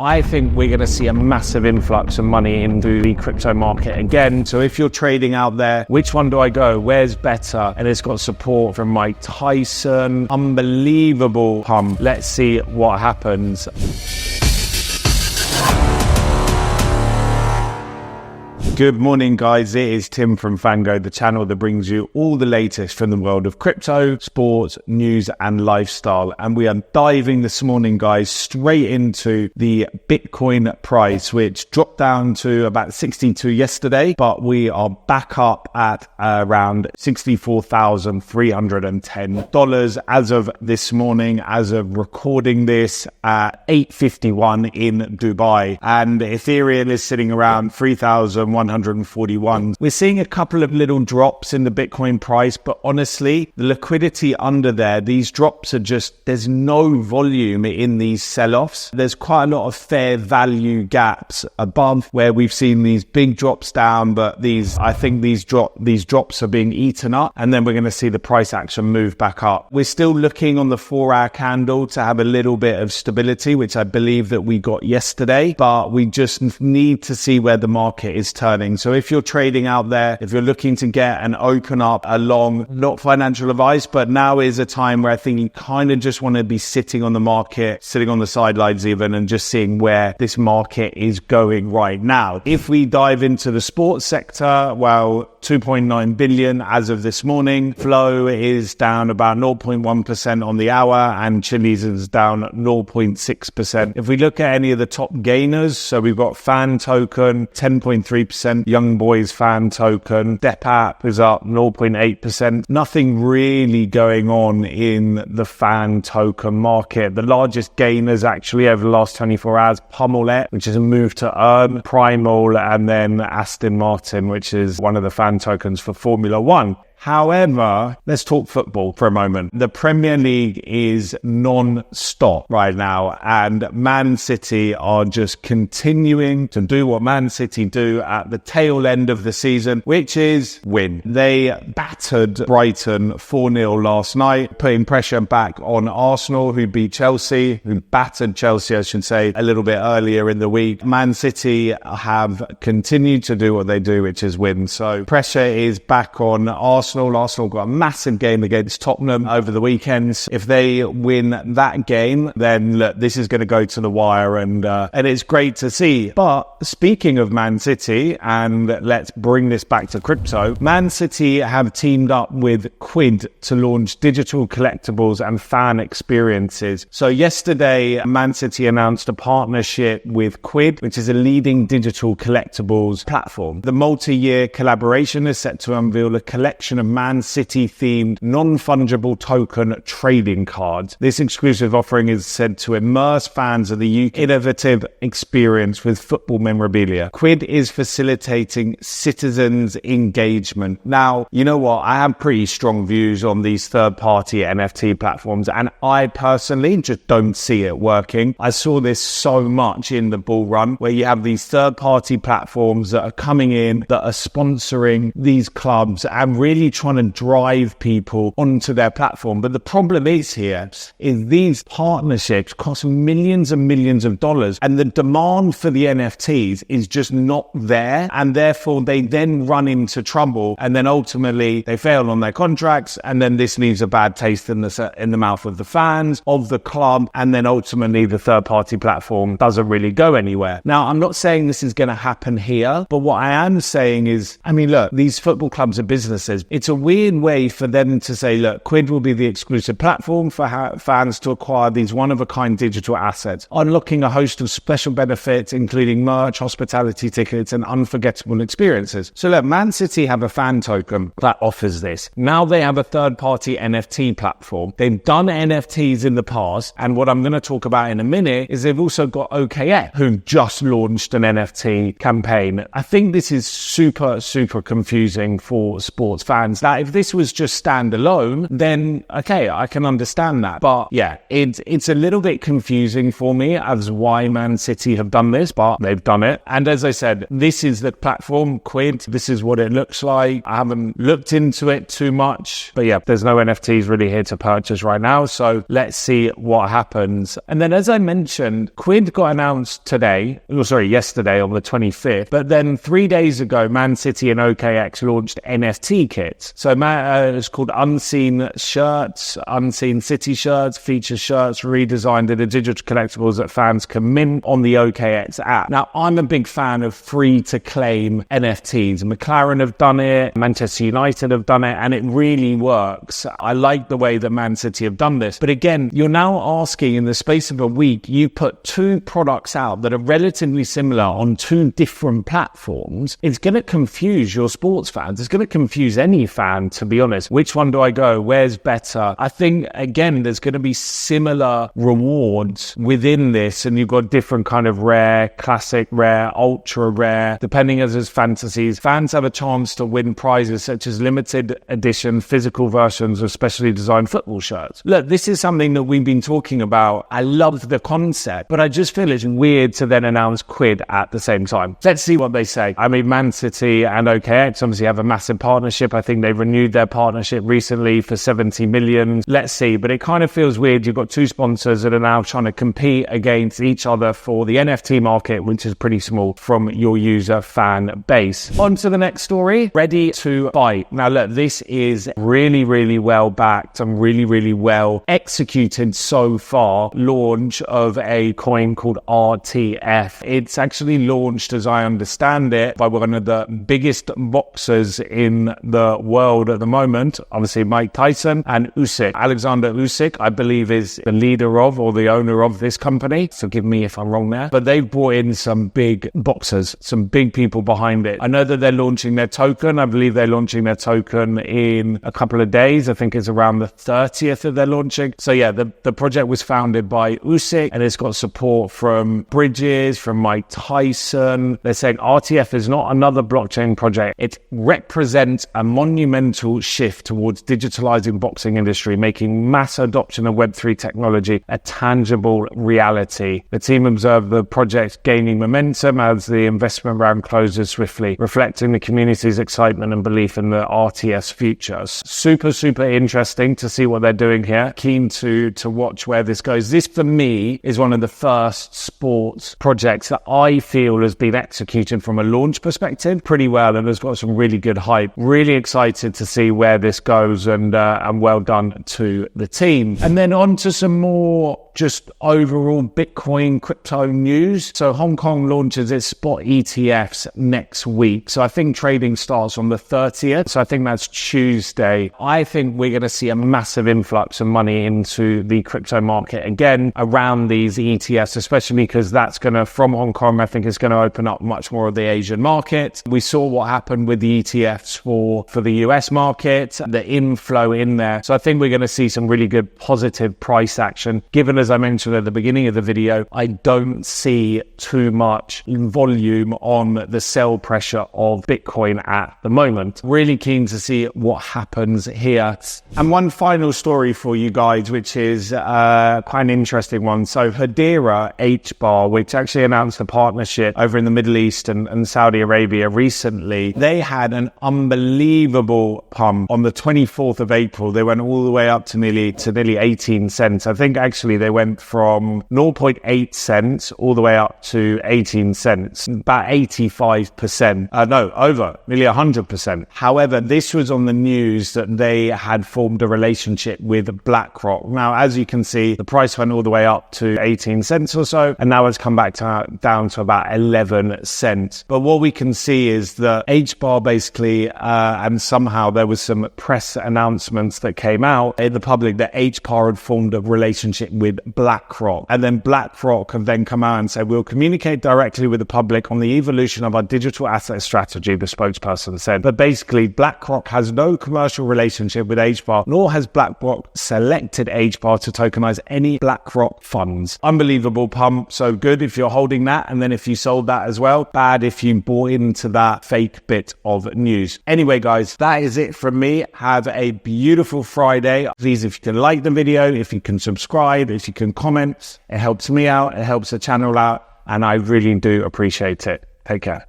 I think we're going to see a massive influx of money into the crypto market again. So if you're trading out there, which one do I go? Where's better? And it's got support from Mike Tyson. Unbelievable pump. Let's see what happens. Good morning, guys. It is Tim from FNGO, the channel that brings you all the latest from the world of crypto, sports, news, and lifestyle. And we are diving this morning, guys, straight into the Bitcoin price, which dropped down to about 62 yesterday, but we are back up at around $64,310 as of this morning, as of recording this at 8:51 in Dubai. And Ethereum is sitting around 3,141. We're seeing a couple of little drops in the Bitcoin price, but honestly, the liquidity under there, these drops are just, there's no volume in these sell-offs. There's quite a lot of fair value gaps above where we've seen these big drops down, but I think these drops are being eaten up, and then we're going to see the price action move back up. We're still looking on the 4-hour candle to have a little bit of stability, which I believe that we got yesterday, but we just need to see where the market is turning. So if you're trading out there, if you're looking to get and open up a long, not financial advice, but now is a time where I think you kind of just want to be sitting on the market, sitting on the sidelines even, and just seeing where this market is going right now. If we dive into the sports sector, well, 2.9 billion as of this morning. Flow is down about 0.1% on the hour, and Chili's is down 0.6%. If we look at any of the top gainers, so we've got Fan Token, 10.3%, Young Boys Fan Token, Dep App is up 0.8%. Nothing really going on in the Fan Token market. The largest gainers actually over the last 24 hours, Pummelet, which is a move to earn, Primal, and then Aston Martin, which is one of the fan tokens for Formula One. However, let's talk football for a moment. The Premier League is non-stop right now, and Man City are just continuing to do what Man City do at the tail end of the season, which is win. They battered Brighton 4-0 last night, putting pressure back on Arsenal, who beat Chelsea, who battered Chelsea, I should say, a little bit earlier in the week. Man City have continued to do what they do, which is win. So pressure is back on Arsenal. Arsenal got a massive game against Tottenham over the weekend. If they win that game, then look, this is going to go to the wire, and it's great to see. But speaking of Man City, and let's bring this back to crypto, Man City have teamed up with Quid to launch digital collectibles and fan experiences. So yesterday, Man City announced a partnership with Quid, which is a leading digital collectibles platform. The multi-year collaboration is set to unveil a collection of Man City themed non-fungible token trading cards. This exclusive offering is said to immerse fans of the UK innovative experience with football memorabilia. Quid is facilitating citizens' engagement. Now, you know what? I have pretty strong views on these third-party NFT platforms, and I personally just don't see it working. I saw this so much in the bull run, where you have these third-party platforms that are coming in, that are sponsoring these clubs and really trying to drive people onto their platform. But the problem is these partnerships cost millions and millions of dollars, and the demand for the NFTs is just not there, and therefore they then run into trouble, and then ultimately they fail on their contracts, and then this leaves a bad taste in the mouth of the fans, of the club, and then ultimately the third-party platform doesn't really go anywhere. Now, I'm not saying this is going to happen here, but what I am saying is, I mean, look, these football clubs are businesses. It's a weird way for them to say, look, Quid will be the exclusive platform for fans to acquire these one-of-a-kind digital assets, unlocking a host of special benefits, including merch, hospitality tickets, and unforgettable experiences. So look, Man City have a fan token that offers this. Now they have a third-party NFT platform. They've done NFTs in the past, and what I'm going to talk about in a minute is they've also got OKF, who just launched an NFT campaign. I think this is super confusing for sports fans. fans. Now, if this was just standalone, then okay, I can understand that. But yeah, it's a little bit confusing for me as why Man City have done this, but they've done it. And as I said, this is the platform, Quid. This is what it looks like. I haven't looked into it too much, but yeah, there's no NFTs really here to purchase right now. So let's see what happens. And then, as I mentioned, Quid got announced yesterday on the 25th. But then 3 days ago, Man City and OKX launched NFT kits. So it's called Unseen Shirts, Unseen City Shirts, feature shirts redesigned into digital collectibles that fans can mint on the OKX app. Now, I'm a big fan of free-to-claim NFTs. McLaren have done it, Manchester United have done it, and it really works. I like the way that Man City have done this. But again, you're now asking, in the space of a week, you put two products out that are relatively similar on two different platforms. It's going to confuse your sports fans. It's going to confuse any fan, to be honest. Which one do I go? Where's better? I think, again, there's going to be similar rewards within this, and you've got different kind of rare, classic rare, ultra rare, depending as fantasies. Fans have a chance to win prizes such as limited edition physical versions of specially designed football shirts. Look, this is something that we've been talking about. I love the concept, but I just feel it's weird to then announce Quid at the same time. Let's see what they say. I mean, Man City and OKX obviously have a massive partnership. I think they've renewed their partnership recently for 70 million. Let's see, but it kind of feels weird. You've got two sponsors that are now trying to compete against each other for the NFT market, which is pretty small from your user fan base. On to the next story. Ready to fight. Now look, this is really, really well backed and really, really well executed so far. Launch of a coin called RTF. It's actually launched, as I understand it, by one of the biggest boxers in the world at the moment. Obviously, Mike Tyson and Usyk. Alexander Usyk, I believe, is the leader of or the owner of this company. Forgive me if I'm wrong there. But they've brought in some big boxers, some big people behind it. I know that they're launching their token. I believe they're launching their token in a couple of days. I think it's around the 30th that they're launching. So yeah, the project was founded by Usyk, and it's got support from Bridges, from Mike Tyson. They're saying RTF is not another blockchain project. It represents a monumental shift towards digitalizing boxing industry, making mass adoption of Web3 technology a tangible reality. The team observed the project gaining momentum as the investment round closes swiftly, reflecting the community's excitement and belief in the RTF's futures. Super, super interesting to see what they're doing here. Keen to watch where this goes. This, for me, is one of the first sports projects that I feel has been executed from a launch perspective pretty well, and has got some really good hype. Really excited to see where this goes, and well done to the team. And then on to some more just overall Bitcoin crypto news. So Hong Kong launches its spot ETFs next week. So I think trading starts on the 30th. So I think that's Tuesday. I think we're going to see a massive influx of money into the crypto market again around these ETFs, especially because that's going to, from Hong Kong, I think it's going to open up much more of the Asian market. We saw what happened with the ETFs for the US market, the inflow in there. So I think we're going to see some really good positive price action. Given, as I mentioned at the beginning of the video, I don't see too much volume on the sell pressure of Bitcoin at the moment. Really keen to see what happens here. And one final story for you guys, which is quite an interesting one. So Hedera HBAR, which actually announced a partnership over in the Middle East and Saudi Arabia recently, they had an unbelievable pump on the 24th of April. They went all the way up to nearly 18 cents. I think actually they went from 0.8 cents all the way up to 18 cents, about 85%. Over nearly 100%. However, this was on the news that they had formed a relationship with Blockrock. Now, as you can see, the price went all the way up to 18 cents or so, and now it's come back down to about 11 cents. But what we can see is that HBAR basically, and somehow there was some press announcements that came out in the public that HBAR had formed a relationship with Blockrock. And then Blockrock have then come out and said, we'll communicate directly with the public on the evolution of our digital asset strategy, the spokesperson said. But basically, Blockrock has no commercial relationship with HBAR, nor has Blockrock selected HBAR to tokenize any Blockrock funds. Unbelievable pump. So good if you're holding that, and then if you sold that as well. Bad if you bought into that fake bit of news. Anyway, guys, guys, that is it from me. Have a beautiful Friday. Please, if you can like the video, if you can subscribe, if you can comment, it helps me out, it helps the channel out, and I really do appreciate it. Take care.